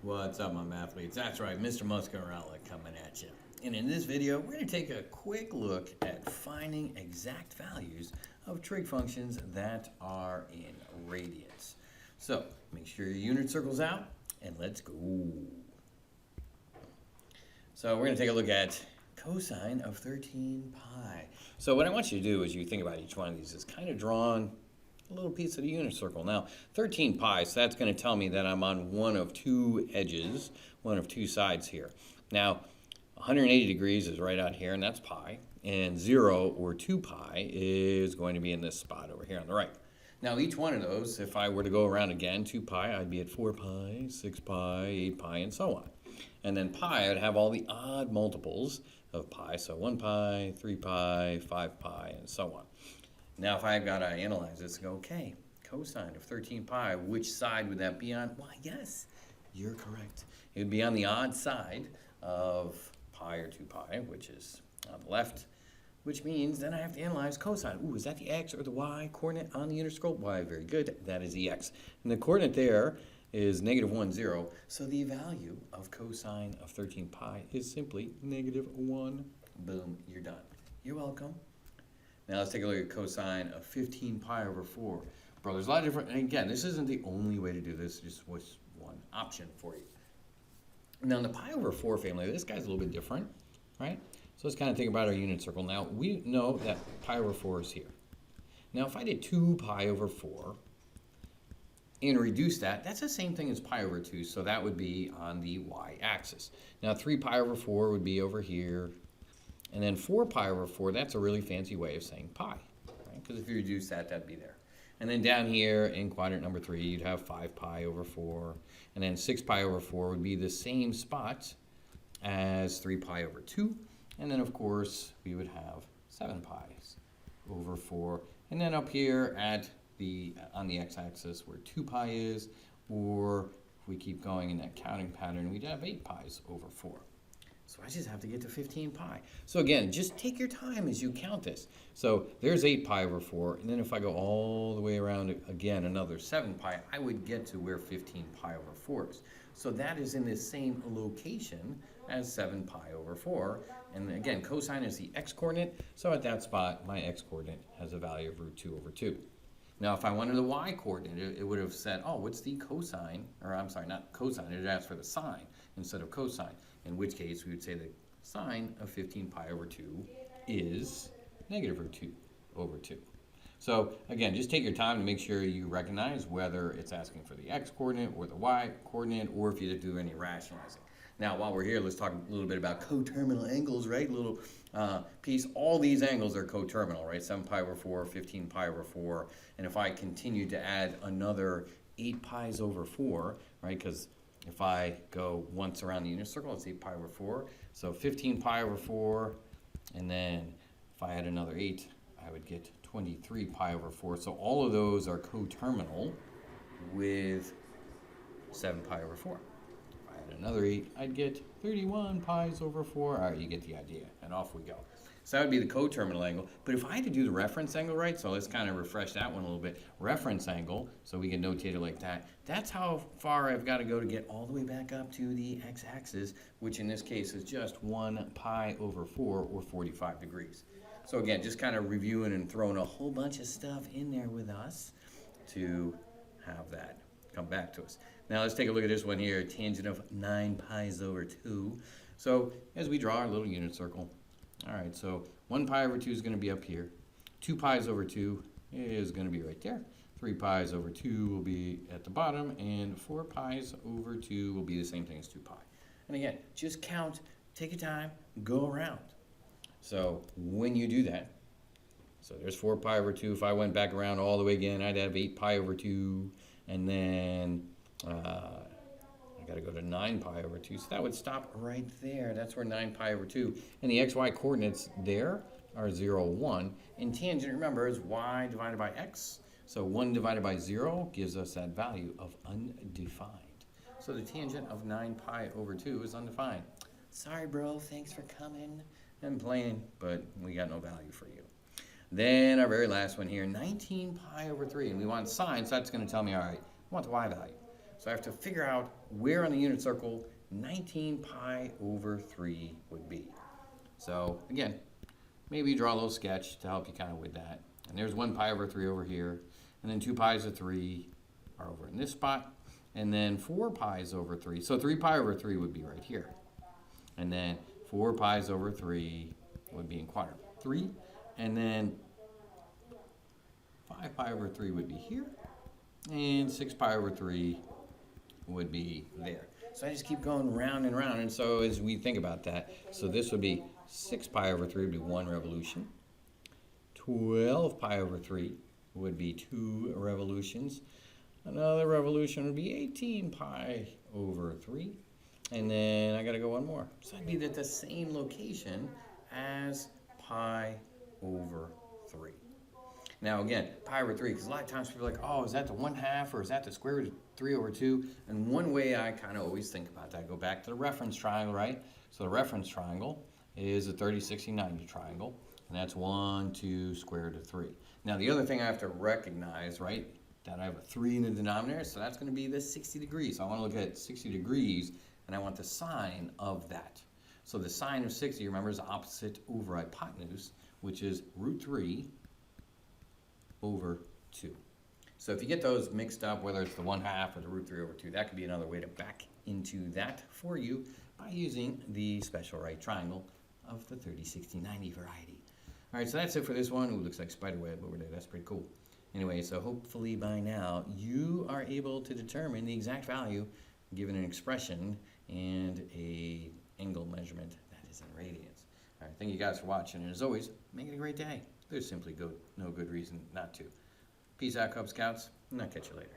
What's up, my mathletes? That's right, Mr. Muscarella coming at you. And in this video, we're going to take a quick look at finding exact values of trig functions that are in radians. So, make sure your unit circle's out, and let's go. So, we're going to take a look at cosine of 13 pi. So, what I want you to do is you think about each one of these is kind of drawing a little piece of the unit circle. Now, 13 pi, so that's going to tell me that I'm on one of two edges, one of two sides here. Now, 180 degrees is right out here, and that's pi. And 0 or 2 pi is going to be in this spot over here on the right. Now, each one of those, if I were to go around again, 2 pi, I'd be at 4 pi, 6 pi, 8 pi, and so on. And then pi, I'd have all the odd multiples of pi, so 1 pi, 3 pi, 5 pi, and so on. Now, if I've got to analyze this and go, okay, cosine of 13 pi, which side would that be on? Why, yes, you're correct. It would be on the odd side of pi or 2 pi, which is on the left, which means then I have to analyze cosine. Ooh, is that the x or the y coordinate on the unit circle? Why, very good. That is the x. And the coordinate there is -1, 0. So the value of cosine of 13 pi is simply -1. Boom, you're done. You're welcome. Now let's take a look at cosine of 15 pi over 4. Bro, there's a lot of different, and again, this isn't the only way to do this, just was one option for you. Now in the pi over 4 family, this guy's a little bit different, right? So let's kind of think about our unit circle. Now we know that pi over 4 is here. Now if I did 2 pi over 4 and reduce that, that's the same thing as pi over 2, so that would be on the y-axis. Now 3 pi over 4 would be over here. And then 4 pi over 4, that's a really fancy way of saying pi, right? Because if you reduce that, that'd be there. And then down here in quadrant number 3, you'd have 5 pi over 4. And then 6 pi over 4 would be the same spot as 3 pi over 2. And then, of course, we would have 7 pi's over 4. And then up here at on the x-axis where 2 pi is, or if we keep going in that counting pattern, we'd have 8 pi's over 4. So I just have to get to 15 pi. So again, just take your time as you count this. So there's 8 pi over 4, and then if I go all the way around again, another 7 pi, I would get to where 15 pi over 4 is. So that is in the same location as 7 pi over 4. And again, cosine is the x-coordinate, so at that spot, my x-coordinate has a value of √2 over 2. Now, if I wanted the y-coordinate, it would have said, oh, what's the cosine, or I'm sorry, not cosine, it asked for the sine instead of cosine, in which case we would say the sine of 15 pi over 2 is -√2 over 2. So, again, just take your time to make sure you recognize whether it's asking for the x-coordinate or the y-coordinate, or if you do any rationalizing. Now, while we're here, let's talk a little bit about coterminal angles, right? Little piece. All these angles are coterminal, right? 7 pi over 4, 15 pi over 4. And if I continue to add another 8 pi's over 4, right? Because if I go once around the unit circle, it's 8 pi over 4. So 15 pi over 4. And then if I add another 8, I would get 23 pi over 4. So all of those are coterminal with 7 pi over 4. Another 8, I'd get 31 pi's over 4. All right, you get the idea, and off we go. So that would be the coterminal angle. But if I had to do the reference angle right, so let's kind of refresh that one a little bit. Reference angle, so we can notate it like that. That's how far I've got to go to get all the way back up to the x-axis, which in this case is just 1 pi over 4, or 45 degrees. So again, just kind of reviewing and throwing a whole bunch of stuff in there with us to have that come back to us. Now let's take a look at this one here, tangent of 9 pi's over 2. So as we draw our little unit circle, all right, so 1 pi over 2 is going to be up here. 2 pi's over 2 is going to be right there. 3 pi's over 2 will be at the bottom, and 4 pi's over 2 will be the same thing as 2 pi. And again, just count, take your time, go around. So when you do that, so there's 4 pi over 2. If I went back around all the way again, I'd have 8 pi over 2. And then I got to go to 9 pi over 2. So that would stop right there. That's where 9 pi over 2. And the xy coordinates there are 0, 1. And tangent, remember, is y divided by x. So 1 divided by 0 gives us that value of undefined. So the tangent of 9 pi over 2 is undefined. Sorry, bro. Thanks for coming and playing, but we got no value for you. Then our very last one here, 19 pi over 3. And we want sine, so that's going to tell me, all right, I want the y value. So I have to figure out where on the unit circle 19 pi over 3 would be. So again, maybe draw a little sketch to help you kind of with that. And there's 1 pi over 3 over here, and then 2 pi's of 3 are over in this spot, and then 4 pi's over 3. So 3 pi over 3 would be right here. And then 4 pi's over 3 would be in quadrant 3, and then 5 pi over 3 would be here, and 6 pi over 3 would be there. So I just keep going round and round, and so as we think about that, so this would be 6 pi over 3 would be 1 revolution. 12 pi over 3 would be 2 revolutions. Another revolution would be 18 pi over 3. And then I got to go one more. So I'd be at the same location as pi over 3. Now again, pi over 3, because a lot of times people are like, oh, is that the 1/2 or is that the square root of 3 over 2? And one way I kind of always think about that, go back to the reference triangle, right? So the reference triangle is a 30, 60, 90 triangle, and that's 1, 2, square root of 3. Now the other thing I have to recognize, right, that I have a 3 in the denominator, so that's going to be the 60 degrees. So I want to look at 60 degrees, and I want the sine of that. So the sine of 60, remember, is opposite over hypotenuse, which is root 3 over 2. So if you get those mixed up, whether it's the 1/2 or the root 3 over 2, that could be another way to back into that for you by using the special right triangle of the 30, 60, 90 variety. All right, so that's it for this one. Ooh, looks like spider web over there. That's pretty cool. Anyway, so hopefully by now you are able to determine the exact value given an expression and a angle measurement that is in radians. All right, thank you guys for watching, and as always, make it a great day. There's simply no good reason not to. Peace out, Cub Scouts, and I'll catch you later.